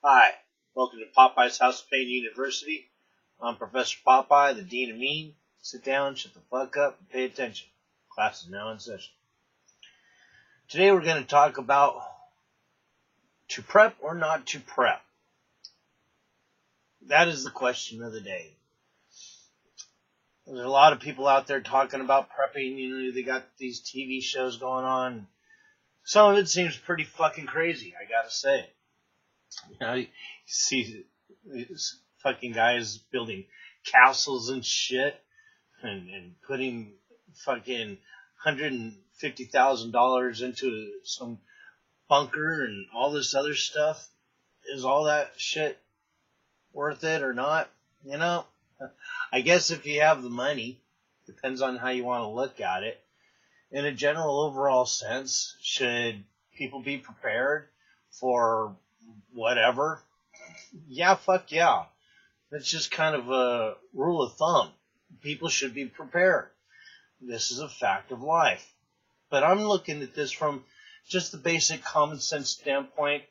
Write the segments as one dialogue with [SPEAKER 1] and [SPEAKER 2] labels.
[SPEAKER 1] Hi, welcome to Popeye's House of Pain University. I'm Professor Popeye, the Dean of Mean. Sit down, shut the fuck up, and pay attention. Class is now in session. Today we're going to talk about to prep or not to prep. That is the question of the day. There's a lot of people out there talking about prepping. You know, they got these TV shows going on. Some of it seems pretty fucking crazy, I gotta say. You know, you see these fucking guys building castles and shit and putting fucking $150,000 into some bunker and all this other stuff. Is all that shit worth it or not? You know, I guess if you have the money, depends on how you want to look at it. In a general overall sense, should people be prepared for whatever? Yeah, fuck yeah. That's just kind of a rule of thumb. People should be prepared. This is a fact of life. But I'm looking at this from just the basic common sense standpoint.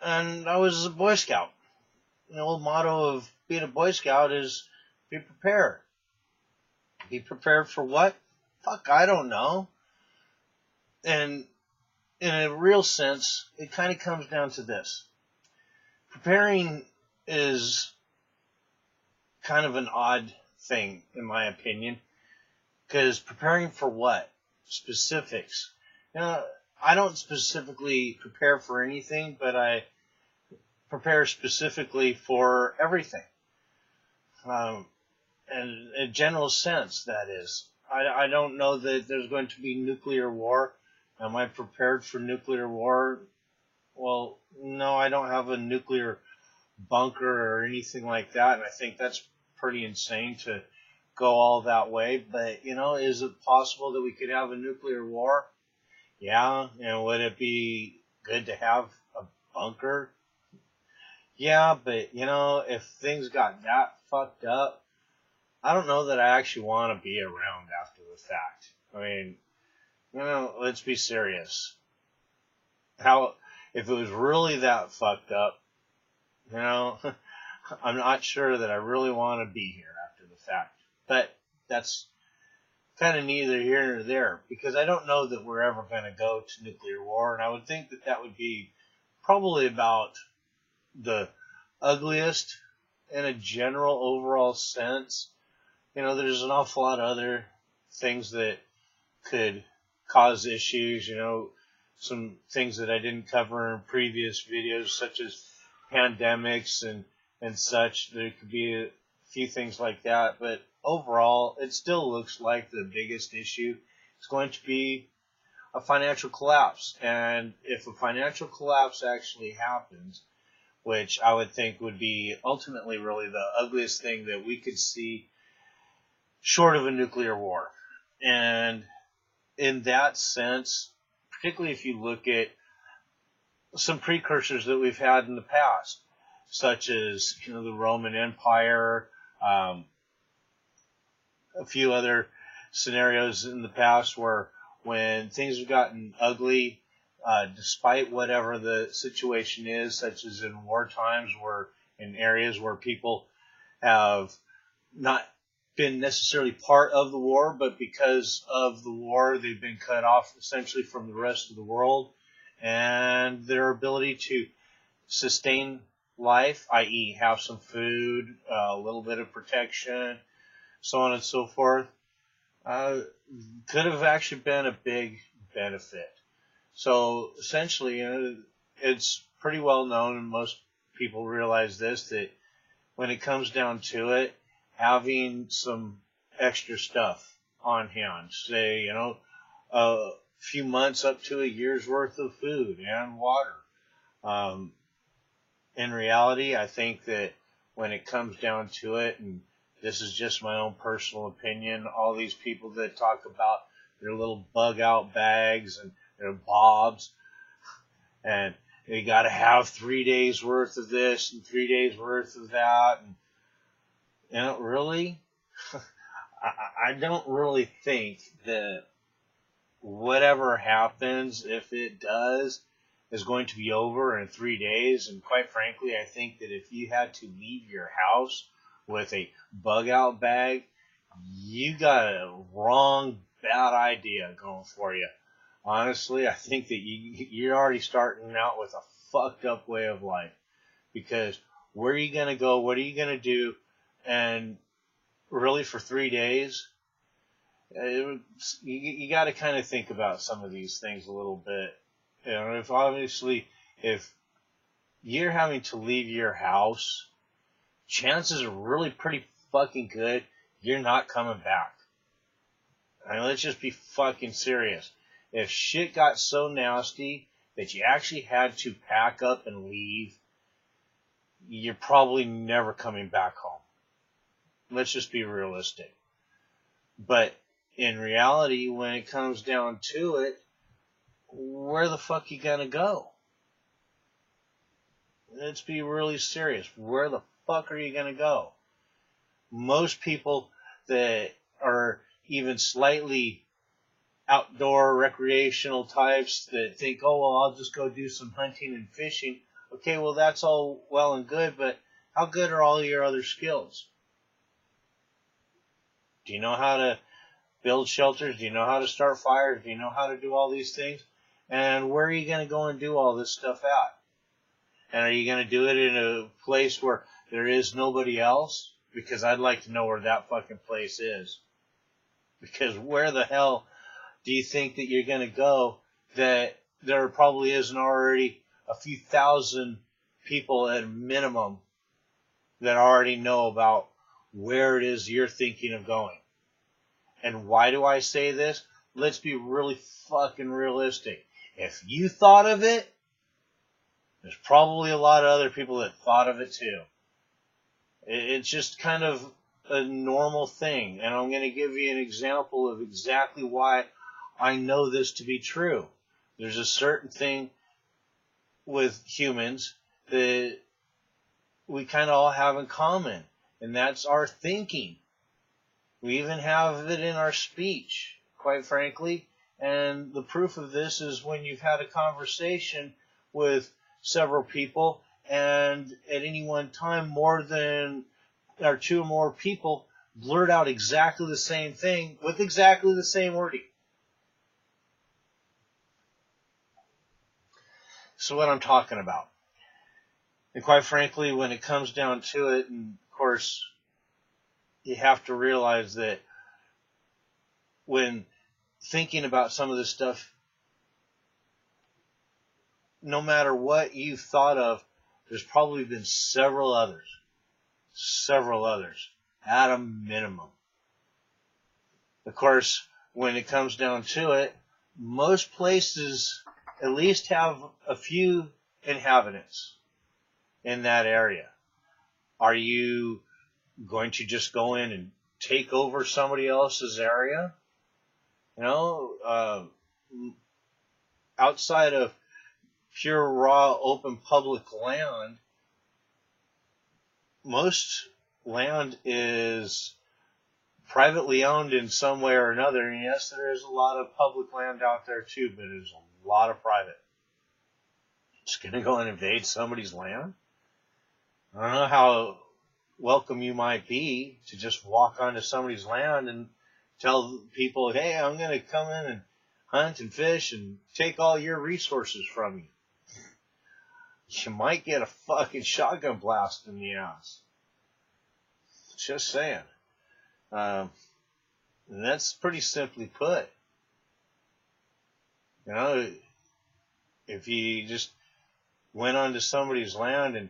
[SPEAKER 1] And I was a Boy Scout. The old motto of being a Boy Scout is be prepared. Be prepared for what? Fuck, I don't know. And in a real sense, it kind of comes down to this. Preparing is kind of an odd thing, in my opinion. Because preparing for what? Specifics. You know, I don't specifically prepare for anything, but I prepare specifically for everything. In a general sense, that is. I don't know that there's going to be nuclear war. Am I prepared for nuclear war? Well, no, I don't have a nuclear bunker or anything like that, and I think that's pretty insane to go all that way. But, you know, is it possible that we could have a nuclear war? Yeah, and would it be good to have a bunker? Yeah, but, you know, if things got that fucked up, I don't know that I actually want to be around after the fact. I mean, you know, let's be serious. If it was really that fucked up, you know, I'm not sure that I really want to be here after the fact. But that's kind of neither here nor there, because I don't know that we're ever going to go to nuclear war, and I would think that that would be probably about the ugliest in a general overall sense. You know, there's an awful lot of other things that could cause issues, you know, some things that I didn't cover in previous videos, such as pandemics and such. There could be a few things like that, but overall, it still looks like the biggest issue is going to be a financial collapse. And if a financial collapse actually happens, which I would think would be ultimately really the ugliest thing that we could see short of a nuclear war. And in that sense, particularly if you look at some precursors that we've had in the past, such as, you know, the Roman Empire, a few other scenarios in the past where when things have gotten ugly, despite whatever the situation is, such as in war times, where in areas where people have not been necessarily part of the war, but because of the war, they've been cut off essentially from the rest of the world, and their ability to sustain life, i.e. have some food, a little bit of protection, so on and so forth, could have actually been a big benefit. So essentially, you know, it's pretty well known, and most people realize this, that when it comes down to it, having some extra stuff on hand, say, you know, a few months up to a year's worth of food and water. In reality, I think that when it comes down to it, and this is just my own personal opinion, all these people that talk about their little bug out bags and their bobs, and they got to have 3 days worth of this and 3 days worth of that, and you know, really, I don't really think that whatever happens, if it does, is going to be over in 3 days. And quite frankly, I think that if you had to leave your house with a bug out bag, you got a wrong, bad idea going for you. Honestly, I think that you're already starting out with a fucked up way of life. Because where are you going to go? What are you going to do? And really for 3 days, you got to kind of think about some of these things a little bit. You know, if you're having to leave your house, chances are really pretty fucking good you're not coming back. I mean, let's just be fucking serious. If shit got so nasty that you actually had to pack up and leave, you're probably never coming back home. Let's just be realistic. But in reality, when it comes down to it, where the fuck you gonna go? Let's be really serious. Where the fuck are you gonna go? Most people that are even slightly outdoor recreational types that think, oh, well, I'll just go do some hunting and fishing. Okay, well, that's all well and good, but how good are all your other skills? Do you know how to build shelters? Do you know how to start fires? Do you know how to do all these things? And where are you going to go and do all this stuff at? And are you going to do it in a place where there is nobody else? Because I'd like to know where that fucking place is. Because where the hell do you think that you're going to go that there probably isn't already a few thousand people at a minimum that already know about where it is you're thinking of going? And why do I say this? Let's be really fucking realistic. If you thought of it, there's probably a lot of other people that thought of it too. It's just kind of a normal thing. And I'm going to give you an example of exactly why I know this to be true. There's a certain thing with humans that we kind of all have in common, and that's our thinking. We even have it in our speech, quite frankly. And the proof of this is when you've had a conversation with several people, and at any one time, more than or two or more people blurt out exactly the same thing with exactly the same wording. So what I'm talking about. And quite frankly, when it comes down to it, and of course, you have to realize that when thinking about some of this stuff, no matter what you've thought of, there's probably been several others at a minimum. Of course, when it comes down to it, most places at least have a few inhabitants in that area. Are you going to just go in and take over somebody else's area? You know, outside of pure, raw, open public land, most land is privately owned in some way or another. And yes, there is a lot of public land out there too, but there's a lot of private. Just going to go and invade somebody's land? I don't know how welcome you might be to just walk onto somebody's land and tell people, hey, I'm going to come in and hunt and fish and take all your resources from you. You might get a fucking shotgun blast in the ass. Just saying. And that's pretty simply put. You know, if you just went onto somebody's land and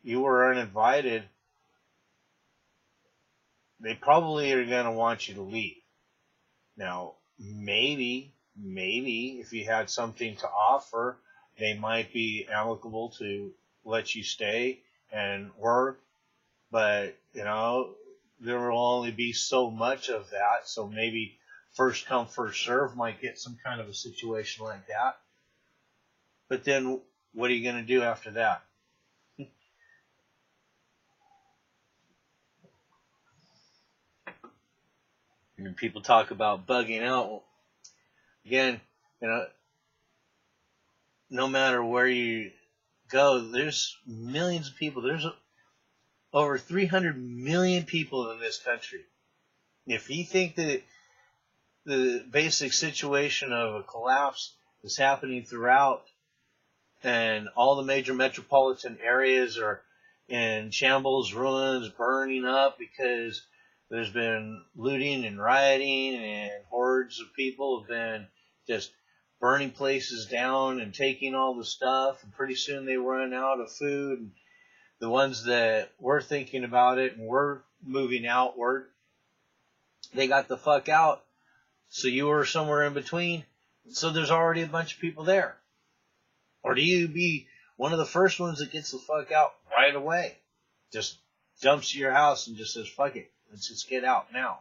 [SPEAKER 1] you were uninvited, they probably are going to want you to leave. Now, maybe if you had something to offer, they might be amicable to let you stay and work, but, you know, there will only be so much of that, so maybe first come, first serve might get some kind of a situation like that. But then, what are you going to do after that? And people talk about bugging out. Again, you know, no matter where you go, there's millions of people. There's over 300 million people in this country. If you think that the basic situation of a collapse is happening throughout and all the major metropolitan areas are in shambles, ruins, burning up because there's been looting and rioting and hordes of people have been just burning places down and taking all the stuff, and pretty soon they run out of food. And the ones that were thinking about it and were moving outward, they got the fuck out. So you were somewhere in between. So there's already a bunch of people there. Or do you be one of the first ones that gets the fuck out right away? Just jumps to your house and just says, fuck it, let's just get out now.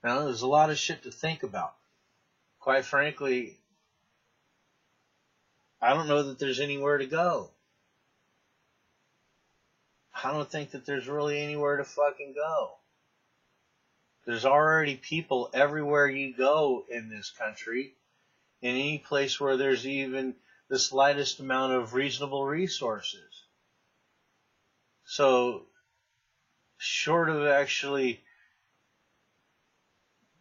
[SPEAKER 1] Now, there's a lot of shit to think about. Quite frankly, I don't know that there's anywhere to go. I don't think that there's really anywhere to fucking go. There's already people everywhere you go in this country, in any place where there's even the slightest amount of reasonable resources. So, short of actually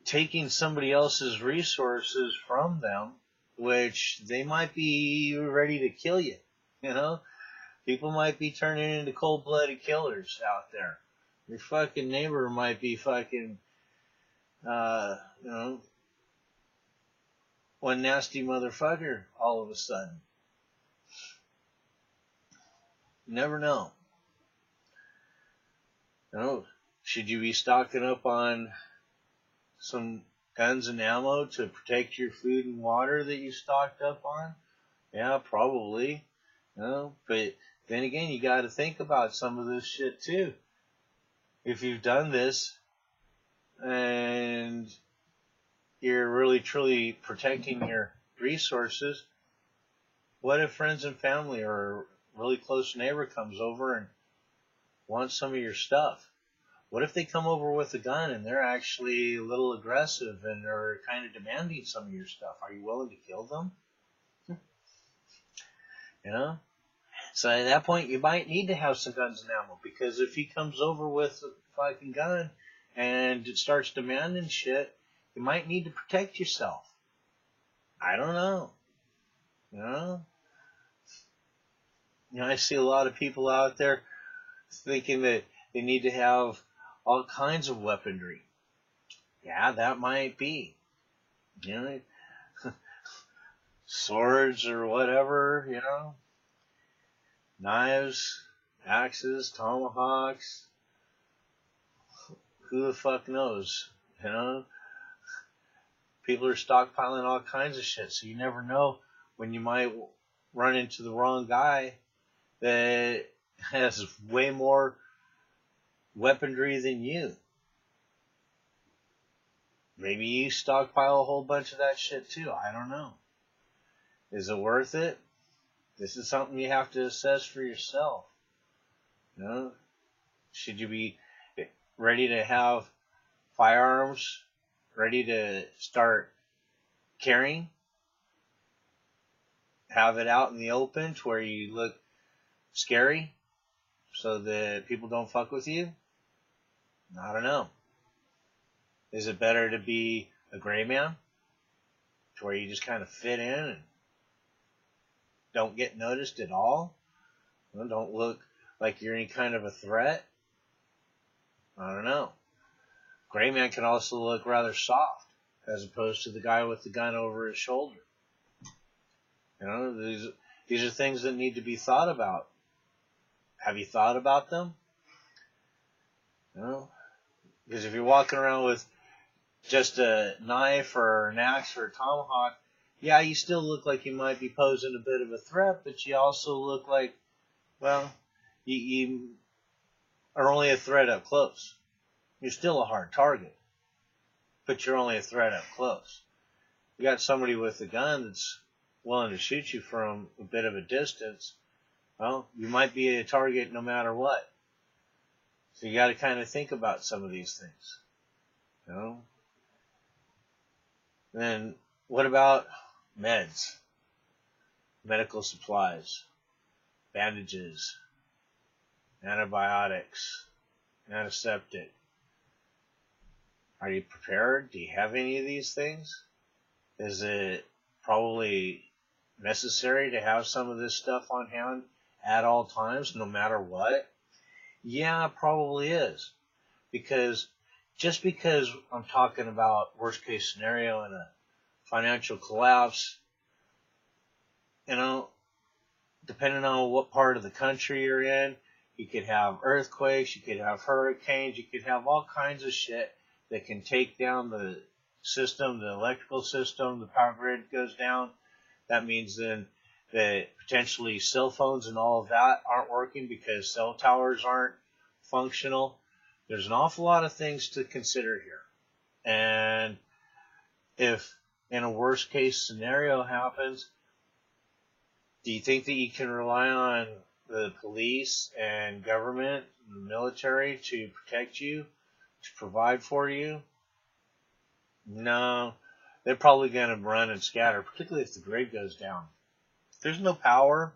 [SPEAKER 1] taking somebody else's resources from them, which they might be ready to kill you, you know? People might be turning into cold-blooded killers out there. Your fucking neighbor might be fucking, one nasty motherfucker all of a sudden. You never know. Should you be stocking up on some guns and ammo to protect your food and water that you stocked up on? Yeah, probably. But then again, you got to think about some of this shit too. If you've done this and you're really truly protecting your resources, what if friends and family or a really close neighbor comes over and wants some of your stuff? What if they come over with a gun and they're actually a little aggressive and are kind of demanding some of your stuff? Are you willing to kill them? So at that point, you might need to have some guns and ammo, because if he comes over with a fucking gun and it starts demanding shit, you might need to protect yourself. I don't know. I see a lot of people out there thinking that they need to have all kinds of weaponry. Yeah, that might be. Swords or whatever, knives, axes, tomahawks. Who the fuck knows, People are stockpiling all kinds of shit, so you never know when you might run into the wrong guy that has way more weaponry than you. Maybe you stockpile a whole bunch of that shit too. I don't know. Is it worth it? This is something you have to assess for yourself. Should you be ready to have firearms ready to start carrying? Have it out in the open to where you look scary so that people don't fuck with you? I don't know. Is it better to be a gray man to where you just kind of fit in and don't get noticed at all? Don't look like you're any kind of a threat? I don't know. Gray man can also look rather soft as opposed to the guy with the gun over his shoulder. These are things that need to be thought about. Have you thought about them? Because if you're walking around with just a knife or an axe or a tomahawk, yeah, you still look like you might be posing a bit of a threat, but you also look like, you are only a threat up close. You're still a hard target, but you're only a threat up close. You got somebody with a gun that's willing to shoot you from a bit of a distance, well, you might be a target no matter what. So you got to kind of think about some of these things. Then what about meds, medical supplies, bandages, antibiotics, antiseptic. Are you prepared? Do you have any of these things? Is it probably necessary to have some of this stuff on hand at all times, no matter what? Yeah, it probably is. Because just because I'm talking about worst case scenario and a financial collapse, you know, depending on what part of the country you're in, you could have earthquakes, you could have hurricanes, you could have all kinds of shit that can take down the system, the electrical system, the power grid goes down. That means then that potentially cell phones and all of that aren't working because cell towers aren't functional. There's an awful lot of things to consider here. And if in a worst case scenario happens, do you think that you can rely on the police and government and the military to protect you, to provide for you? No. They're probably going to run and scatter, particularly if the grid goes down. If there's no power,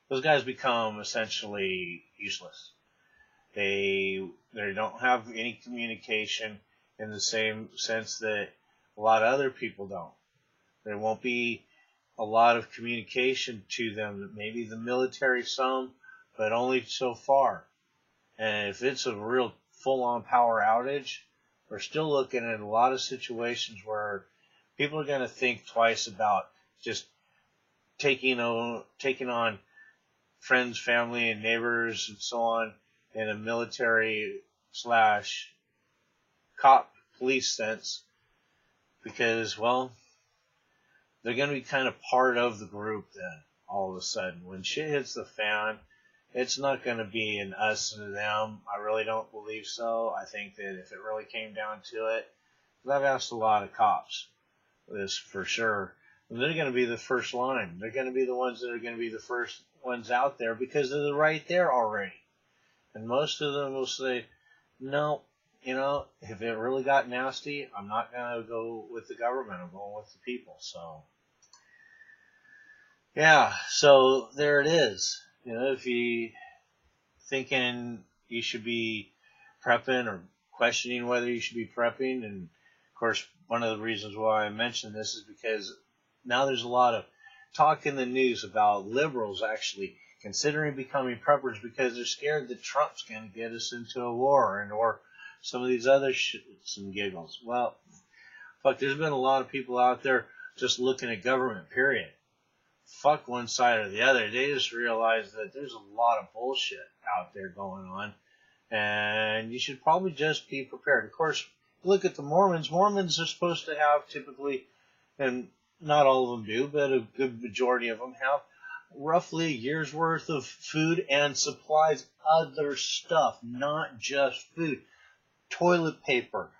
[SPEAKER 1] those guys become essentially useless. They don't have any communication in the same sense that a lot of other people don't. There won't be a lot of communication to them. Maybe the military some, but only so far. And if it's a real full-on power outage, we're still looking at a lot of situations where people are going to think twice about just taking on friends, family, and neighbors and so on in a military / cop police sense, because, well, they're going to be kind of part of the group then, all of a sudden. When shit hits the fan, it's not going to be an us and them. I really don't believe so. I think that if it really came down to it, because I've asked a lot of cops this for sure, and they're going to be the first line. They're going to be the ones that are going to be the first ones out there because they're right there already. And most of them will say, no, if it really got nasty, I'm not going to go with the government. I'm going with the people. So, yeah, so there it is. If you thinking you should be prepping or questioning whether you should be prepping, and of course, one of the reasons why I mentioned this is because now there's a lot of talk in the news about liberals actually considering becoming preppers because they're scared that Trump's going to get us into a war or some of these other shits and giggles. Well, fuck, there's been a lot of people out there just looking at government, period. Fuck one side or the other. They just realize that there's a lot of bullshit out there going on, and you should probably just be prepared. Of course, look at the Mormons. Mormons are supposed to have typically, and not all of them do, but a good majority of them have roughly a year's worth of food and supplies, other stuff, not just food. Toilet paper,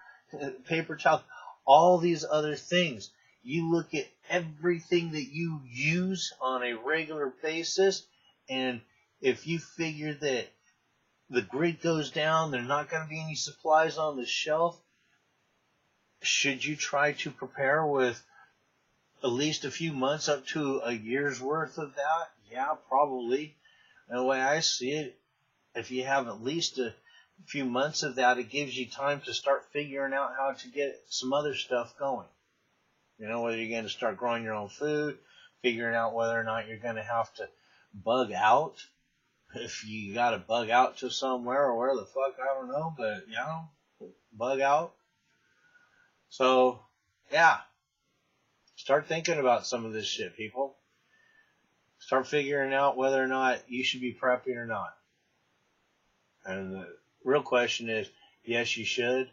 [SPEAKER 1] paper towels, all these other things. You look at everything that you use on a regular basis, and if you figure that the grid goes down, there's not going to be any supplies on the shelf, should you try to prepare with at least a few months up to a year's worth of that? Yeah, probably. And the way I see it, if you have at least a few months of that, it gives you time to start figuring out how to get some other stuff going. Whether you're going to start growing your own food, figuring out whether or not you're going to have to bug out. If you got to bug out to somewhere or where the fuck, I don't know, but, bug out. So, yeah. Start thinking about some of this shit, people. Start figuring out whether or not you should be prepping or not. And the real question is, yes, you should.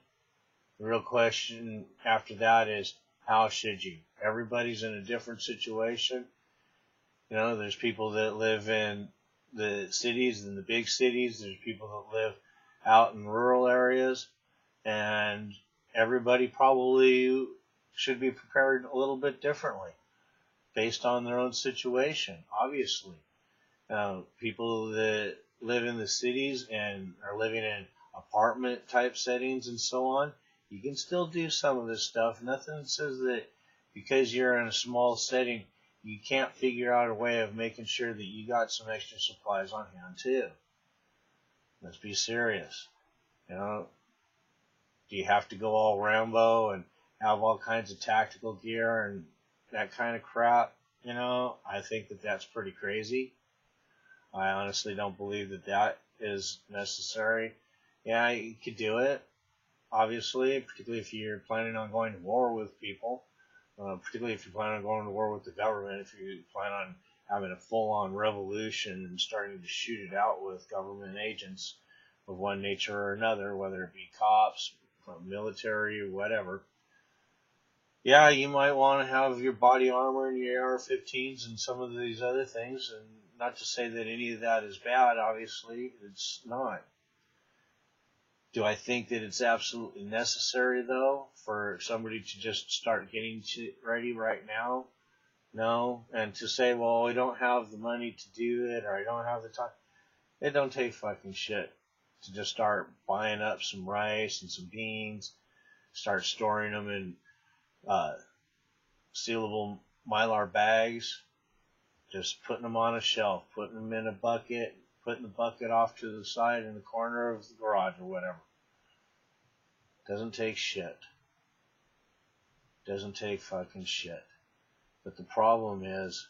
[SPEAKER 1] The real question after that is, how should you? Everybody's in a different situation. There's people that live in the cities and the big cities. There's people that live out in rural areas. And everybody probably should be prepared a little bit differently based on their own situation, obviously. People that live in the cities and are living in apartment type settings and so on, you can still do some of this stuff. Nothing says that because you're in a small setting, you can't figure out a way of making sure that you got some extra supplies on hand too. Let's be serious. You know, do you have to go all Rambo and have all kinds of tactical gear and that kind of crap? You know, I think that that's pretty crazy. I honestly don't believe that that is necessary. Yeah, you could do it, obviously, particularly if you're planning on going to war with people, particularly if you plan on going to war with the government, if you plan on having a full-on revolution and starting to shoot it out with government agents of one nature or another, whether it be cops, military, whatever. Yeah, you might want to have your body armor and your AR-15s and some of these other things, and not to say that any of that is bad, obviously, it's not. Do I think that it's absolutely necessary, though, for somebody to just start getting ready right now? No. And to say, well, I don't have the money to do it, or I don't have the time. It don't take fucking shit to just start buying up some rice and some beans, start storing them in sealable Mylar bags, just putting them on a shelf, putting them in a bucket, putting the bucket off to the side in the corner of the garage or whatever. Doesn't take shit. Doesn't take fucking shit. But the problem is,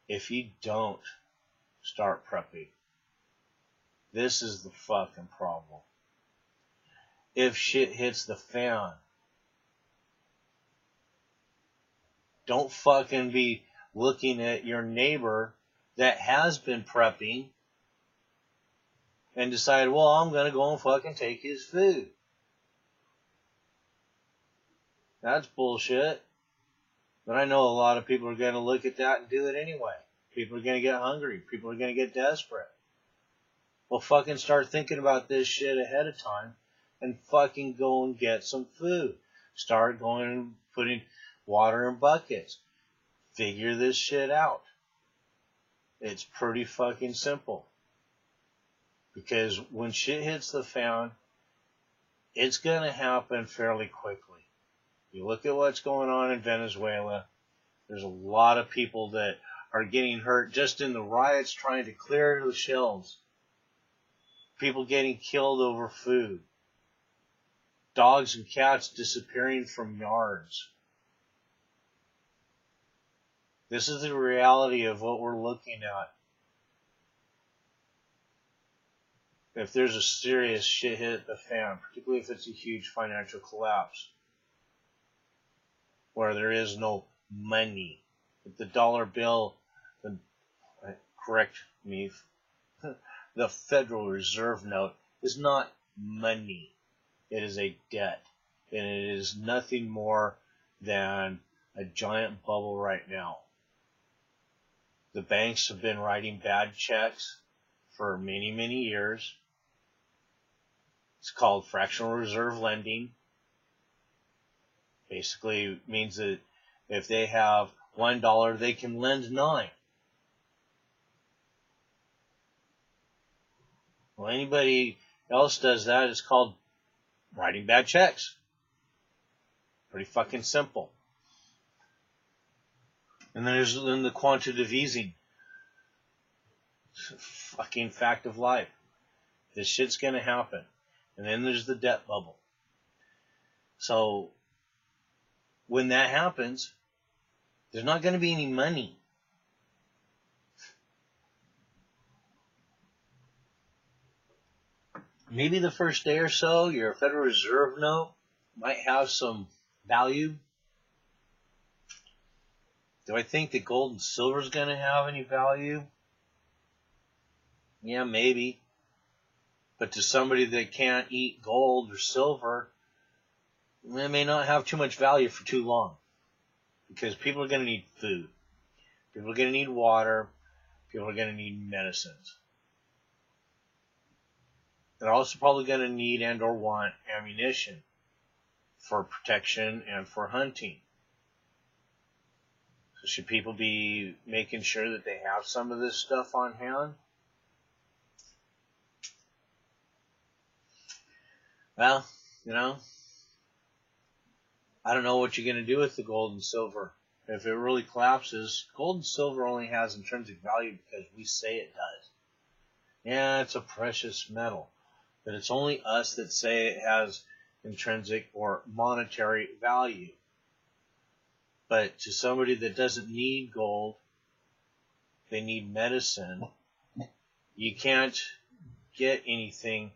[SPEAKER 1] if you don't start prepping, this is the fucking problem. If shit hits the fan, don't fucking be looking at your neighbor that has been prepping and decide, well, I'm going to go and fucking take his food. That's bullshit. But I know a lot of people are going to look at that and do it anyway. People are going to get hungry. People are going to get desperate. Well, fucking start thinking about this shit ahead of time and fucking go and get some food. Start going and putting water in buckets. Figure this shit out. It's pretty fucking simple. Because when shit hits the fan, it's going to happen fairly quickly. You look at what's going on in Venezuela, there's a lot of people that are getting hurt just in the riots trying to clear the shelves. People getting killed over food. Dogs and cats disappearing from yards. This is the reality of what we're looking at. If there's a serious shit hit the fan, particularly if it's a huge financial collapse, where there is no money. If the dollar bill, correct me, the Federal Reserve note is not money. It is a debt. And it is nothing more than a giant bubble right now. The banks have been writing bad checks for many, many years. It's called fractional reserve lending. Basically means that if they have $1, they can lend 9. Well, anybody else does that, it's called writing bad checks. Pretty fucking simple. And then there's the quantitative easing. Fucking fact of life. This shit's gonna happen. And then there's the debt bubble. So, when that happens, there's not going to be any money. Maybe the first day or so, your Federal Reserve note might have some value. Do I think that gold and silver is going to have any value? Yeah, maybe. But to somebody that can't eat gold or silver, it may not have too much value for too long. Because people are going to need food. People are going to need water. People are going to need medicines. They're also probably going to need and or want ammunition for protection and for hunting. So should people be making sure that they have some of this stuff on hand? Well, you know, I don't know what you're going to do with the gold and silver. if it really collapses, gold and silver only has intrinsic value because we say it does. Yeah, it's a precious metal, but it's only us that say it has intrinsic or monetary value. But to somebody that doesn't need gold, they need medicine, you can't get anything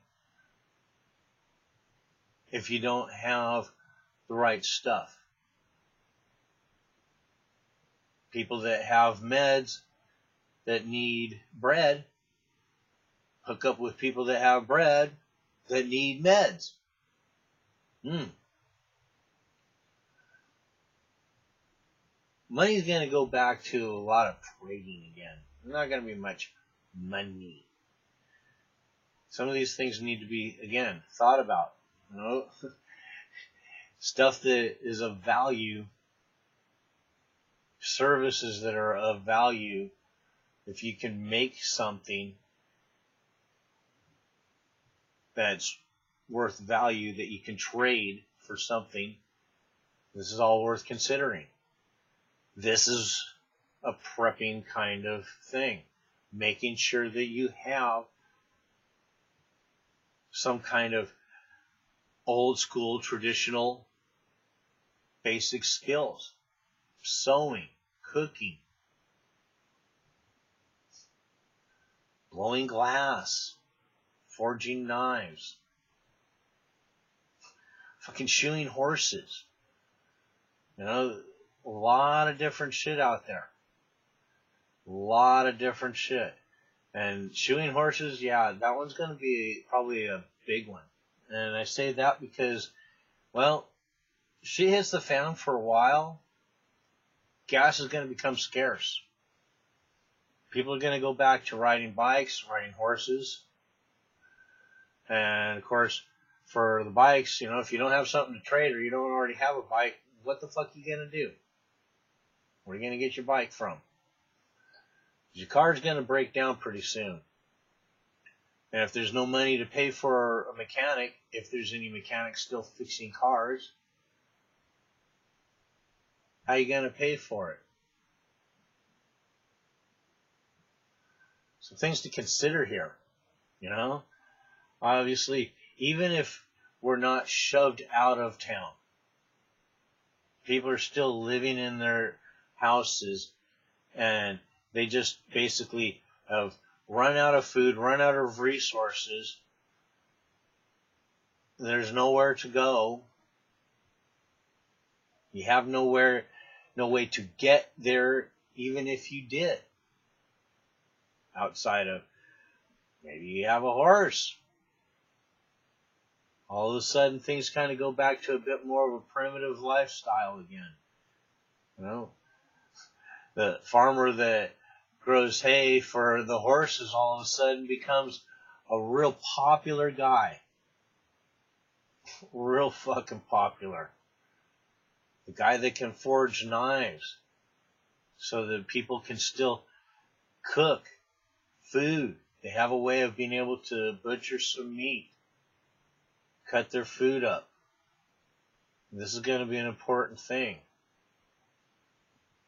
[SPEAKER 1] if you don't have the right stuff. People that have meds that need bread hook up with people that have bread that need meds. Money's going to go back to a lot of trading again. There's not going to be much money. Some of these things need to be, again, thought about. You know? Stuff that is of value, services that are of value. If you can make something that's worth value that you can trade for something, this is all worth considering. This is a prepping kind of thing. Making sure that you have some kind of old school, traditional, basic skills. Sewing, cooking, blowing glass, forging knives, fucking shoeing horses. You know, a lot of different shit out there. A lot of different shit. And shoeing horses, yeah, that one's going to be probably a big one. And I say that because, well, shit hits the fan for a while. Gas is going to become scarce. People are going to go back to riding bikes, riding horses. And, of course, for the bikes, you know, if you don't have something to trade or you don't already have a bike, what the fuck are you going to do? Where are you going to get your bike from? Your car's going to break down pretty soon. And if there's no money to pay for a mechanic, if there's any mechanics still fixing cars, how are you going to pay for it? Some things to consider here, you know? Obviously, even if we're not shoved out of town, people are still living in their houses and they just basically have run out of food, run out of resources. There's nowhere to go. You have no way to get there, even if you did. Outside of maybe you have a horse. All of a sudden, things kind of go back to a bit more of a primitive lifestyle again. You know, the farmer that grows hay for the horses all of a sudden becomes a real popular guy. Real fucking popular. The guy that can forge knives so that people can still cook food. They have a way of being able to butcher some meat, cut their food up. This is going to be an important thing.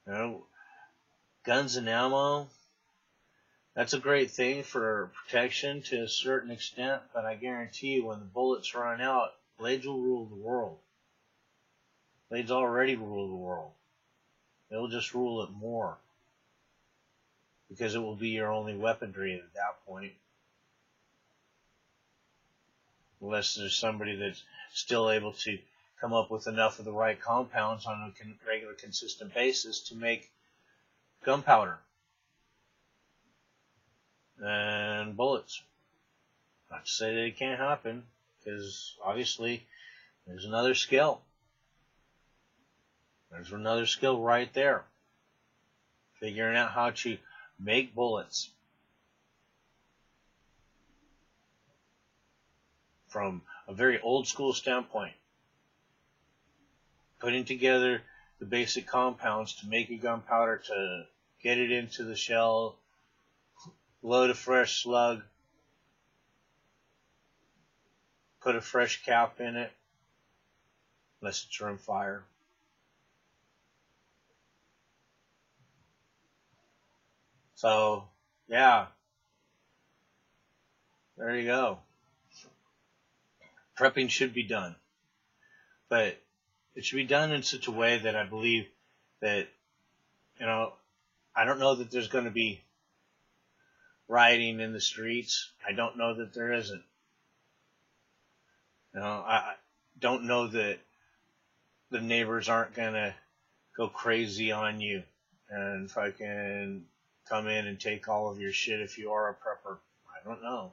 [SPEAKER 1] You know, guns and ammo, that's a great thing for protection to a certain extent, but I guarantee you when the bullets run out, blades will rule the world. Blades already rule the world. They'll just rule it more. Because it will be your only weaponry at that point. Unless there's somebody that's still able to come up with enough of the right compounds on a regular, consistent basis to make gunpowder and bullets. Not to say that it can't happen, because obviously there's another skill. There's another skill right there. Figuring out how to make bullets from a very old school standpoint. Putting together the basic compounds to make a gunpowder, to get it into the shell, load a fresh slug, put a fresh cap in it, unless it's rimfire. So, yeah, there you go. Prepping should be done, but it should be done in such a way that I believe that, you know, I don't know that there's going to be rioting in the streets. I don't know that there isn't. I don't know that the neighbors aren't going to go crazy on you and fucking come in and take all of your shit if you are a prepper. I don't know.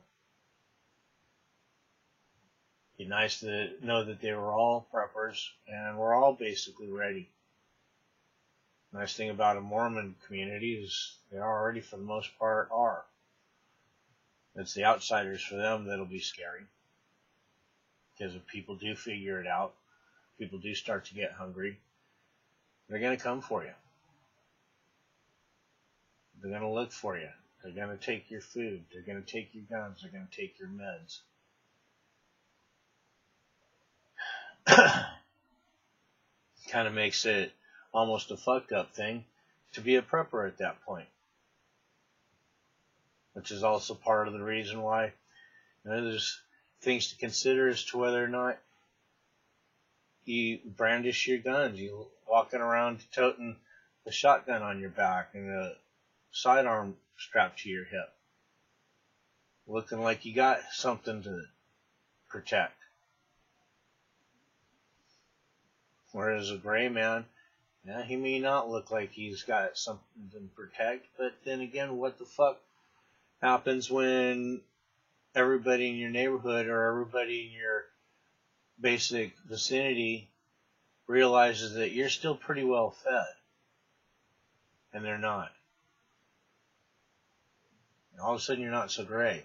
[SPEAKER 1] Be nice to know that they were all preppers and we're all basically ready. Nice thing about a Mormon community is they already, for the most part, are. It's the outsiders for them that'll be scary. Because if people do figure it out, people do start to get hungry, they're going to come for you. They're going to look for you. They're going to take your food. They're going to take your guns. They're going to take your meds. Kind of makes it almost a fucked up thing to be a prepper at that point. Which is also part of the reason why there's things to consider as to whether or not you brandish your guns. You walking around toting a shotgun on your back and a sidearm strapped to your hip, looking like you got something to protect. Whereas a gray man, yeah, he may not look like he's got something to protect, but then again, what the fuck happens when everybody in your neighborhood or everybody in your basic vicinity realizes that you're still pretty well fed and they're not? And all of a sudden you're not so great.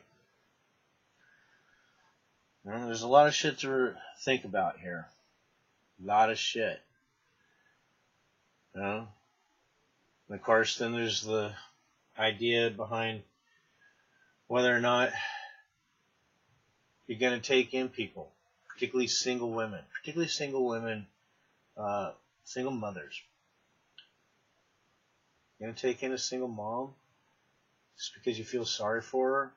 [SPEAKER 1] There's a lot of shit to think about here. A lot of shit. And of course then there's the idea behind whether or not you're going to take in people, particularly single women, single mothers. You're going to take in a single mom just because you feel sorry for her,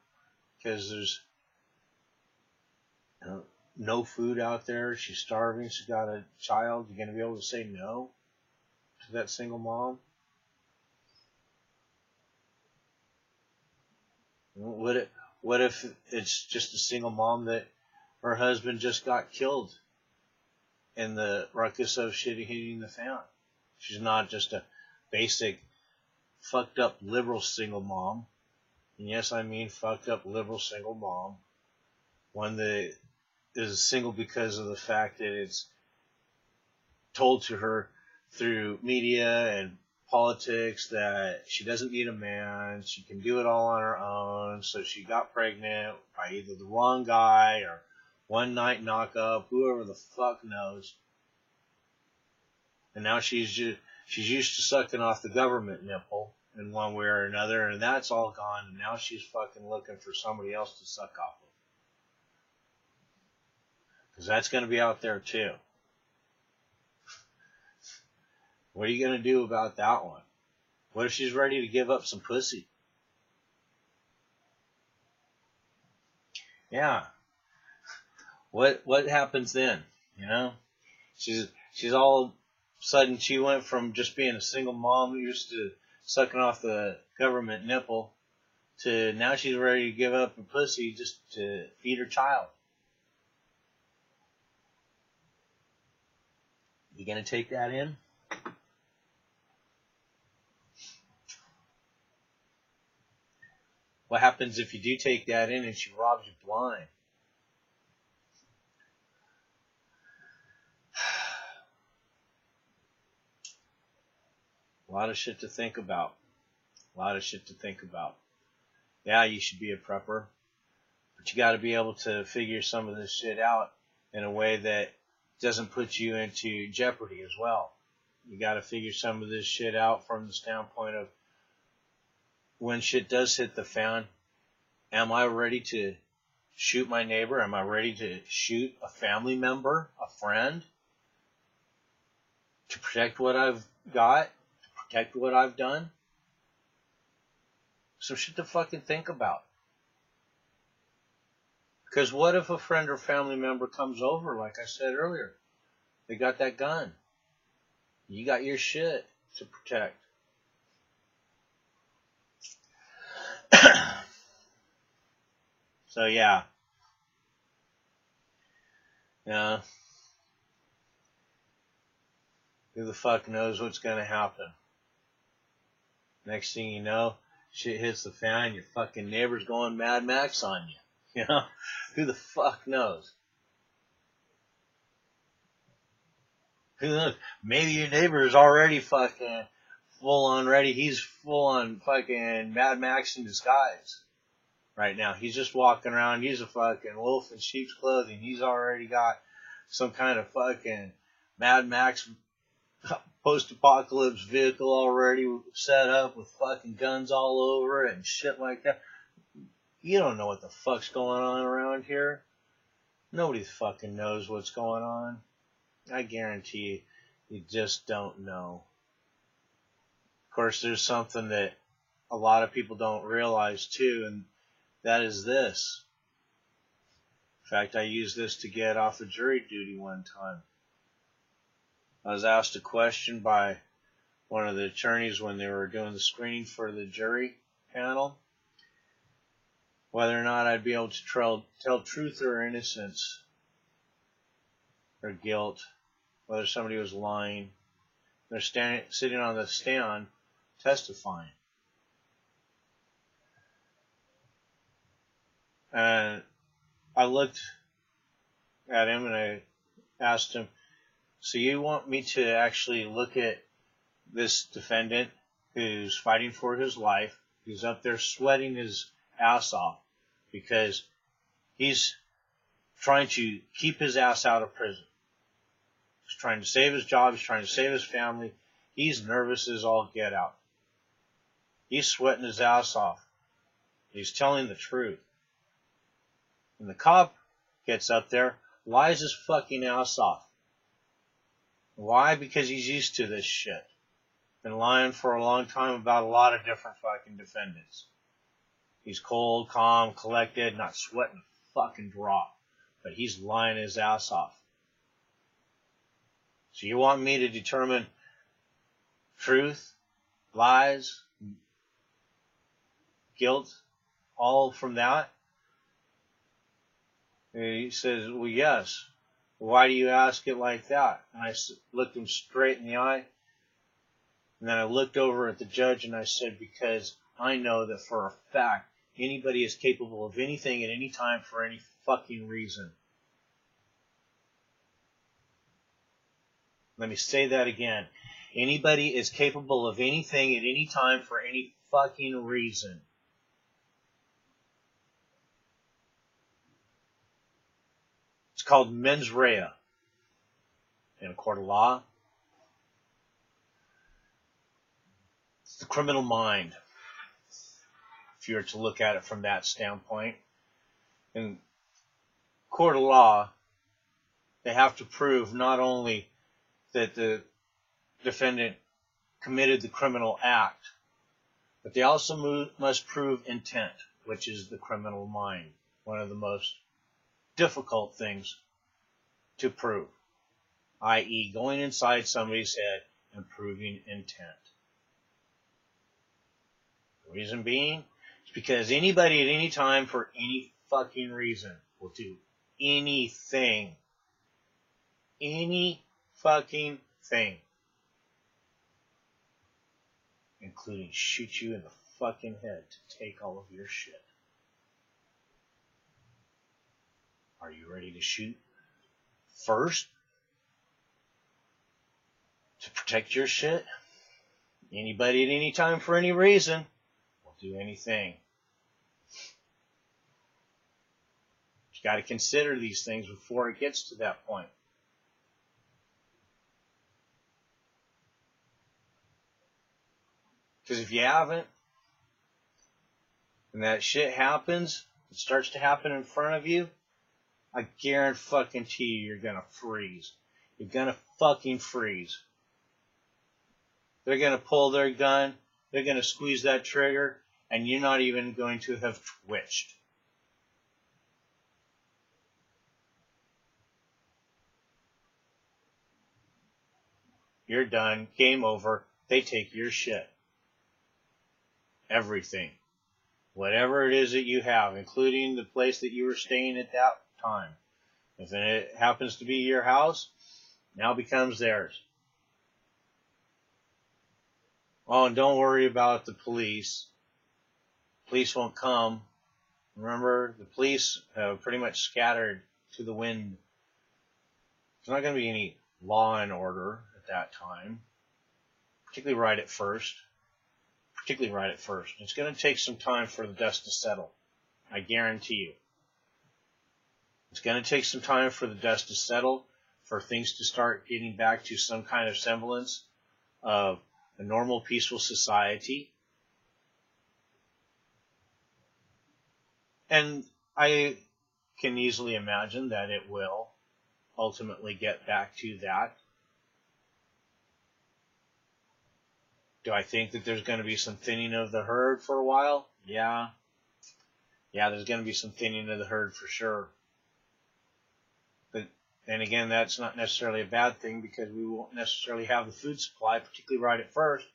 [SPEAKER 1] because there's no food out there, she's starving, she's got a child. You're going to be able to say no to that single mom? What if it's just a single mom that her husband just got killed in the ruckus of shit hitting the fan? She's not just a basic fucked up liberal single mom. And yes, I mean fucked up liberal single mom. One that is single because of the fact that it's told to her through media and politics that she doesn't need a man, she can do it all on her own, so she got pregnant by either the wrong guy or one night knock up, whoever the fuck knows. And now she's used to sucking off the government nipple in one way or another, and that's all gone, and now she's fucking looking for somebody else to suck off of. Because that's going to be out there too. What are you going to do about that one? What if she's ready to give up some pussy? Yeah. What happens then? She's all of a sudden, she went from just being a single mom who used to sucking off the government nipple to now she's ready to give up her pussy just to feed her child. You gonna take that in? What happens if you do take that in and she robs you blind? A lot of shit to think about. Yeah, you should be a prepper, but you got to be able to figure some of this shit out in a way that doesn't put you into jeopardy as well. You got to figure some of this shit out from the standpoint of when shit does hit the fan, am I ready to shoot my neighbor? Am I ready to shoot a family member, a friend, to protect what I've got, to protect what I've done? Some shit to fucking think about. Because what if a friend or family member comes over, like I said earlier? They got that gun. You got your shit to protect. So yeah. Who the fuck knows what's gonna happen? Next thing you know, shit hits the fan, your fucking neighbor's going Mad Max on you. You know? Who the fuck knows? Who knows? Maybe your neighbor is already fucking full on ready. He's full on fucking Mad Max in disguise right now. He's just walking around. He's a fucking wolf in sheep's clothing. He's already got some kind of fucking Mad Max post-apocalypse vehicle already set up with fucking guns all over it and shit like that. You don't know what the fuck's going on around here. Nobody fucking knows what's going on. I guarantee you just don't know. Of course, there's something that a lot of people don't realize too, and that is this. In fact, I used this to get off of jury duty one time. I was asked a question by one of the attorneys when they were doing the screening for the jury panel, whether or not I'd be able to tell truth or innocence or guilt, whether somebody was lying. They're sitting on the stand testifying. And I looked at him and I asked him, so you want me to actually look at this defendant who's fighting for his life, who's up there sweating his ass off because he's trying to keep his ass out of prison. He's trying to save his job. He's trying to save his family. He's nervous as all get out. He's sweating his ass off. He's telling the truth. And the cop gets up there, lies his fucking ass off. Why? Because he's used to this shit. Been lying for a long time about a lot of different fucking defendants. He's cold, calm, collected, not sweating a fucking drop. But he's lying his ass off. So you want me to determine truth, lies, guilt, all from that? And he says, well, yes. Why do you ask it like that? And I looked him straight in the eye. And then I looked over at the judge and I said, because I know that for a fact, anybody is capable of anything at any time for any fucking reason. Let me say that again. Anybody is capable of anything at any time for any fucking reason. It's called mens rea in a court of law. It's the criminal mind, if you were to look at it from that standpoint. In court of law, they have to prove not only that the defendant committed the criminal act, but they also must prove intent, which is the criminal mind, one of the most difficult things to prove, i.e. going inside somebody's head and proving intent. The reason being is because anybody at any time for any fucking reason will do anything. Any fucking thing. Including shoot you in the fucking head to take all of your shit. Are you ready to shoot first? To protect your shit? Anybody at any time for any reason will do anything. You got to consider these things before it gets to that point. Because if you haven't, and that shit happens, it starts to happen in front of you, I guarantee you you're gonna freeze. You're gonna fucking freeze. They're gonna pull their gun, they're gonna squeeze that trigger, and you're not even going to have twitched. You're done. Game over. They take your shit. Everything. Whatever it is that you have, including the place that you were staying at that time. If it happens to be your house, now becomes theirs. Oh, and don't worry about the police. Police won't come. Remember, the police have pretty much scattered to the wind. There's not going to be any law and order at that time, particularly right at first. It's going to take some time for the dust to settle. I guarantee you. It's going to take some time for the dust to settle, for things to start getting back to some kind of semblance of a normal, peaceful society. And I can easily imagine that it will ultimately get back to that. Do I think that there's going to be some thinning of the herd for a while? Yeah. Yeah, there's going to be some thinning of the herd for sure. But then again, that's not necessarily a bad thing, because we won't necessarily have the food supply, particularly right at first,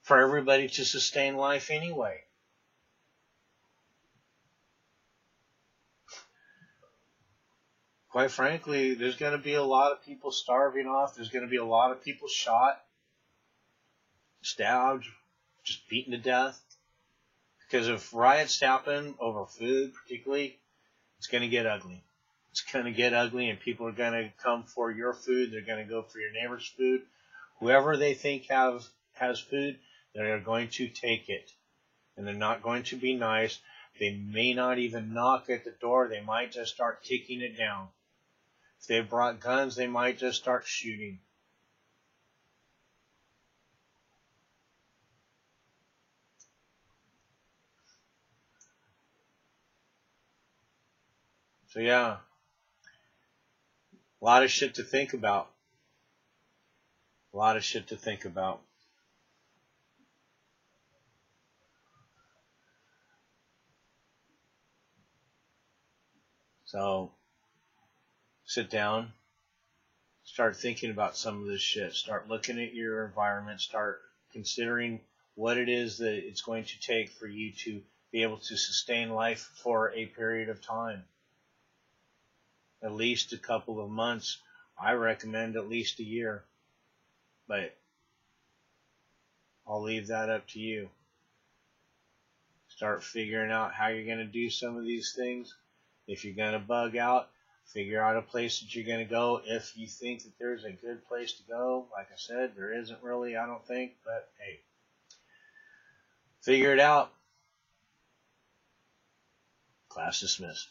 [SPEAKER 1] for everybody to sustain life anyway. Quite frankly, there's going to be a lot of people starving off. There's going to be a lot of people shot, stabbed, just beaten to death. Because if riots happen over food, particularly, it's going to get ugly. It's going to get ugly, and people are going to come for your food. They're going to go for your neighbor's food. Whoever they think has food, they're going to take it. And they're not going to be nice. They may not even knock at the door. They might just start kicking it down. If they've brought guns, they might just start shooting. So yeah, a lot of shit to think about. A lot of shit to think about. So, sit down, start thinking about some of this shit, start looking at your environment, start considering what it is that it's going to take for you to be able to sustain life for a period of time. At least a couple of months. I recommend at least a year. But I'll leave that up to you. Start figuring out how you're going to do some of these things. If you're going to bug out, figure out a place that you're going to go. If you think that there's a good place to go, like I said, there isn't really, I don't think, but hey, figure it out. Class dismissed.